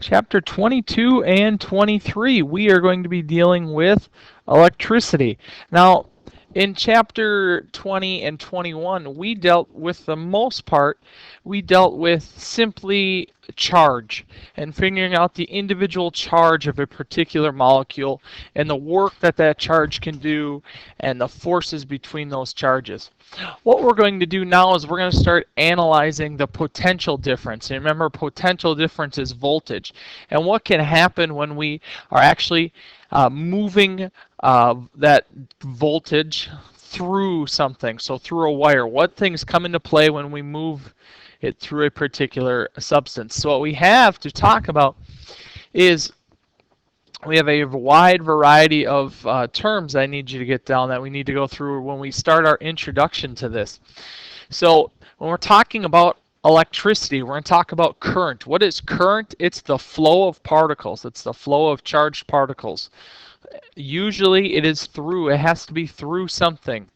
Chapter 22 and 23, we are going to be dealing with electricity. Now, in chapter 20 and 21, we dealt with the most part, we dealt with simply charge and figuring out the individual charge of a particular molecule and the work that that charge can do and the forces between those charges. What we're going to do now is we're going to start analyzing the potential difference. And remember, potential difference is voltage. And what can happen when we are actually moving that voltage through something, so through a wire. What things come into play when we move it through a particular substance? So what we have to talk about is we have a wide variety of terms I need you to get down that we need to go through when we start our introduction to this. So when we're talking about electricity, we're going to talk about current. What is current? It's the flow of particles. It's the flow of charged particles. Usually it has to be through something,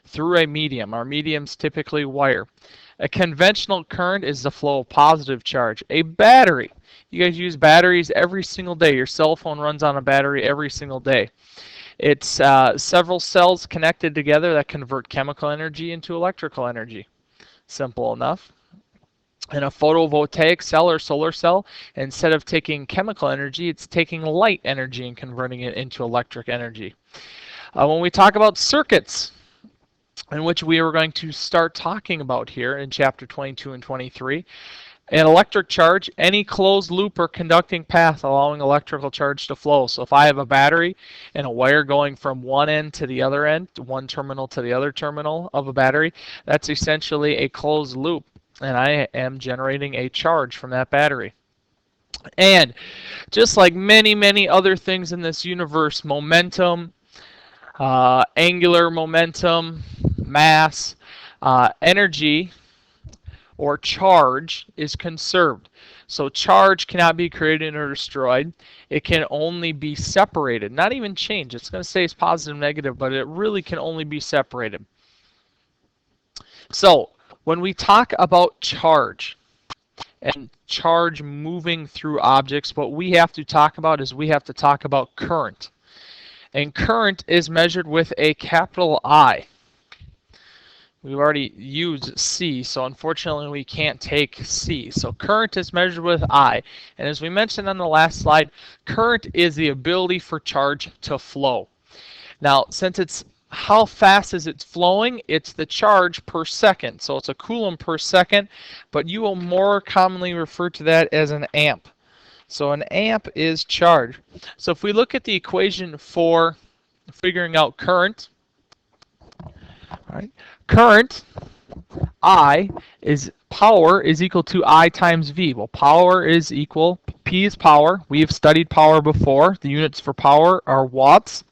through a medium. Our medium's typically wire. A conventional current is the flow of positive charge. A battery. You guys use batteries every single day. Your cell phone runs on a battery every single day. It's several cells connected together that convert chemical energy into electrical energy. Simple enough. In a photovoltaic cell or solar cell, instead of taking chemical energy, it's taking light energy and converting it into electric energy. When we talk about circuits, in which we are going to start talking about here in chapter 22 and 23, an electric charge, any closed loop or conducting path allowing electrical charge to flow. So if I have a battery and a wire going from one end to the other end, one terminal to the other terminal of a battery, that's essentially a closed loop, and I am generating a charge from that battery. And just like many, many other things in this universe, momentum, angular momentum, mass, energy, or charge is conserved. So charge cannot be created or destroyed. It can only be separated, not even changed. It's going to say it's positive, negative, but it really can only be separated. So when we talk about charge and charge moving through objects, what we have to talk about is we have to talk about current. And current is measured with a capital I. We've already used C, so unfortunately we can't take C. So current is measured with I. And as we mentioned on the last slide, current is the ability for charge to flow. Now, since it's how fast is it flowing, it's the charge per second. So it's a coulomb per second, but you will more commonly refer to that as an amp. So an amp is charge. So if we look at the equation for figuring out current, all right, current, I, is power is equal to I times V. Well, power is equal, P is power. We have studied power before. The units for power are watts.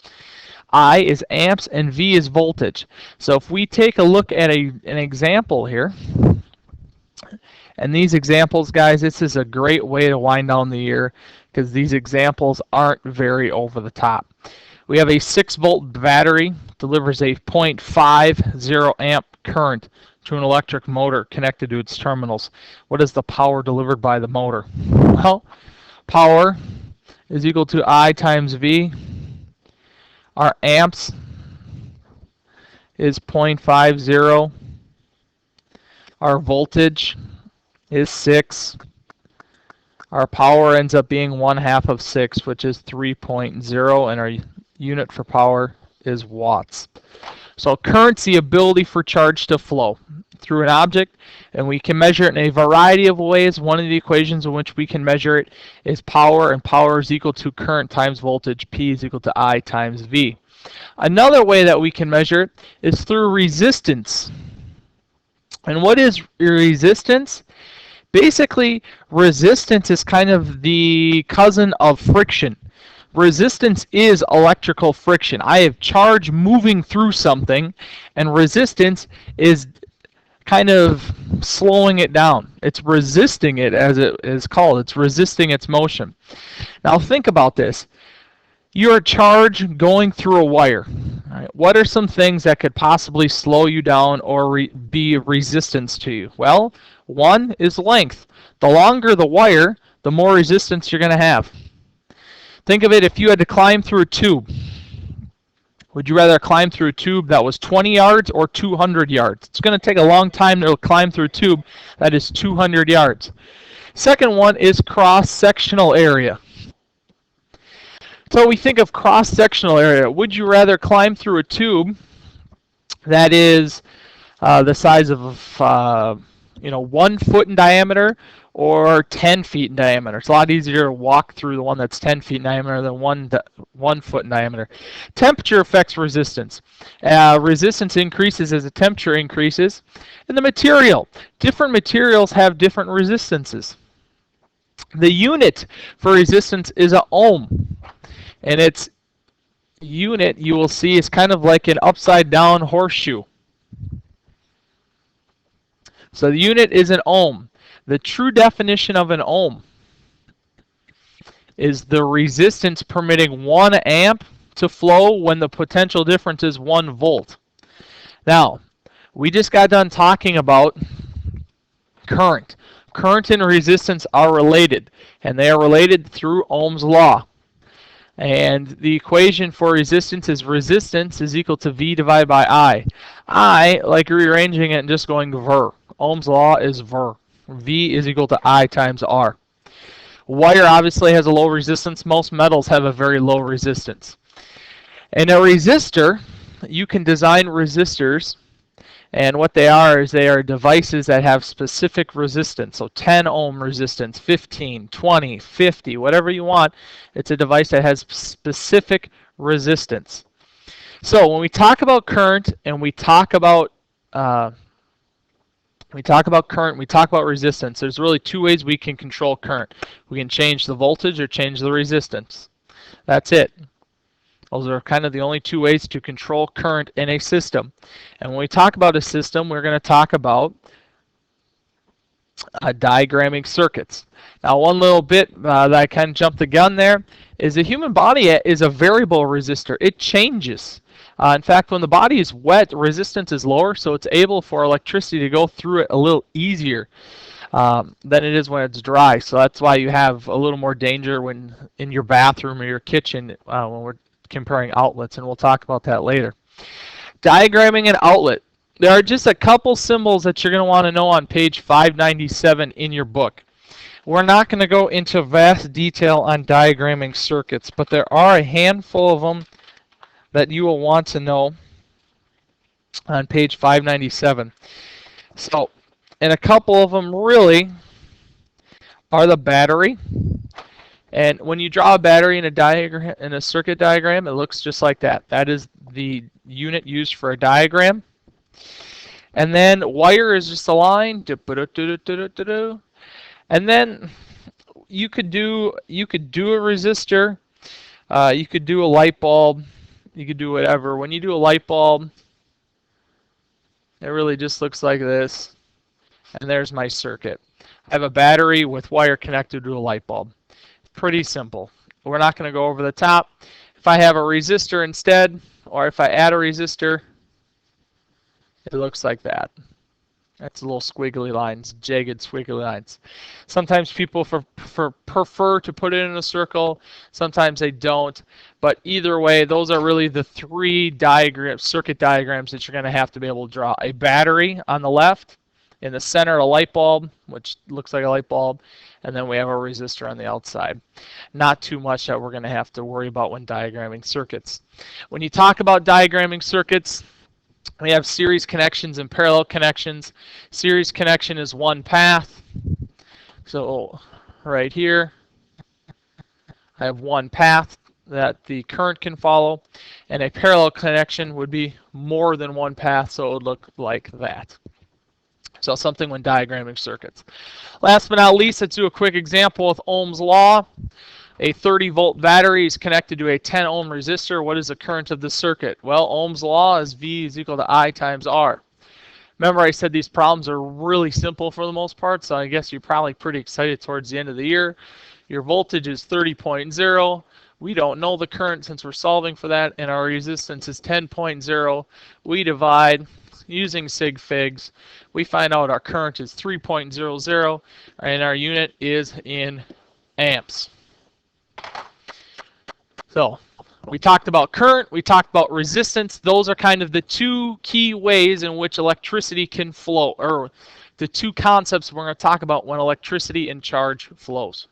I is amps, and V is voltage. So if we take a look at an example here, and these examples, guys, this is a great way to wind down the year because these examples aren't very over the top. We have a 6-volt battery, delivers a 0.50 amp current to an electric motor connected to its terminals. What is the power delivered by the motor? Well, power is equal to I times V. Our amps is 0.50. Our voltage is 6. Our power ends up being 1/2 of 6, which is 3.0, and our unit for power is watts. So current's the ability for charge to flow through an object, and we can measure it in a variety of ways. One of the equations in which we can measure it is power, and power is equal to current times voltage. P is equal to I times V. Another way that we can measure it is through resistance. And what is resistance? Basically, resistance is kind of the cousin of friction. Resistance is electrical friction. I have charge moving through something, and resistance is kind of slowing it down. It's resisting it, as it is called. It's resisting its motion. Now think about this. You're a charge going through a wire. All right, what are some things that could possibly slow you down or be resistance to you? Well, one is length. The longer the wire, the more resistance you're going to have. Think of it if you had to climb through a tube. Would you rather climb through a tube that was 20 yards or 200 yards? It's going to take a long time to climb through a tube that is 200 yards. Second one is cross-sectional area. So we think of cross-sectional area. Would you rather climb through a tube that is the size of 1 foot in diameter or 10 feet in diameter? It's a lot easier to walk through the one that's 10 feet in diameter than 1 foot in diameter. Temperature affects resistance. Resistance increases as the temperature increases. And the material. Different materials have different resistances. The unit for resistance is an ohm. And its unit, you will see, is kind of like an upside down horseshoe. So the unit is an ohm. The true definition of an ohm is the resistance permitting 1 amp to flow when the potential difference is 1 volt. Now, we just got done talking about current. Current and resistance are related, and they are related through Ohm's law. And the equation for resistance is equal to V divided by I. I like rearranging it and just going Ver. Ohm's law is Ver. V is equal to I times R. Wire obviously has a low resistance. Most metals have a very low resistance. And a resistor, you can design resistors, and what they are is they are devices that have specific resistance. So 10 ohm resistance, 15, 20, 50, whatever you want. It's a device that has specific resistance. So when we talk about current and we talk about current, we talk about resistance. There's really 2 ways we can control current. We can change the voltage or change the resistance. That's it. Those are kind of the only 2 ways to control current in a system. And when we talk about a system, we're going to talk about diagramming circuits. Now, one little bit that I kind of jumped the gun there is the human body is a variable resistor. It changes. In fact, when the body is wet, resistance is lower, so it's able for electricity to go through it a little easier than it is when it's dry. So that's why you have a little more danger when in your bathroom or your kitchen when we're comparing outlets, and we'll talk about that later. Diagramming an outlet. There are just a couple symbols that you're going to want to know on page 597 in your book. We're not going to go into vast detail on diagramming circuits, but there are a handful of them that you will want to know on page 597. So, and a couple of them really are the battery. And when you draw a battery in a diagram, in a circuit diagram, it looks just like that. That is the unit used for a diagram. And then wire is just a line. And then you could do a resistor. You could do a light bulb. You could do whatever. When you do a light bulb, it really just looks like this. And there's my circuit. I have a battery with wire connected to a light bulb. Pretty simple. We're not going to go over the top. If I have a resistor instead, or if I add a resistor, it looks like that. That's little squiggly lines, jagged squiggly lines. Sometimes people prefer to put it in a circle. Sometimes they don't. But either way, those are really the 3 circuit diagrams that you're going to have to be able to draw. A battery on the left, in the center a light bulb, which looks like a light bulb, and then we have a resistor on the outside. Not too much that we're going to have to worry about when diagramming circuits. When you talk about diagramming circuits, we have series connections and parallel connections. Series connection is 1 path. So right here, I have 1 path that the current can follow, and a parallel connection would be more than 1 path, so it would look like that. So something when diagramming circuits. Last but not least, let's do a quick example with Ohm's law. A 30-volt battery is connected to a 10-ohm resistor. What is the current of the circuit? Well, Ohm's law is V is equal to I times R. Remember, I said these problems are really simple for the most part, so I guess you're probably pretty excited towards the end of the year. Your voltage is 30.0. We don't know the current since we're solving for that, and our resistance is 10.0. We divide using sig figs. We find out our current is 3.00, and our unit is in amps. So we talked about current, we talked about resistance. Those are kind of the two key ways in which electricity can flow, or the two concepts we're going to talk about when electricity and charge flows.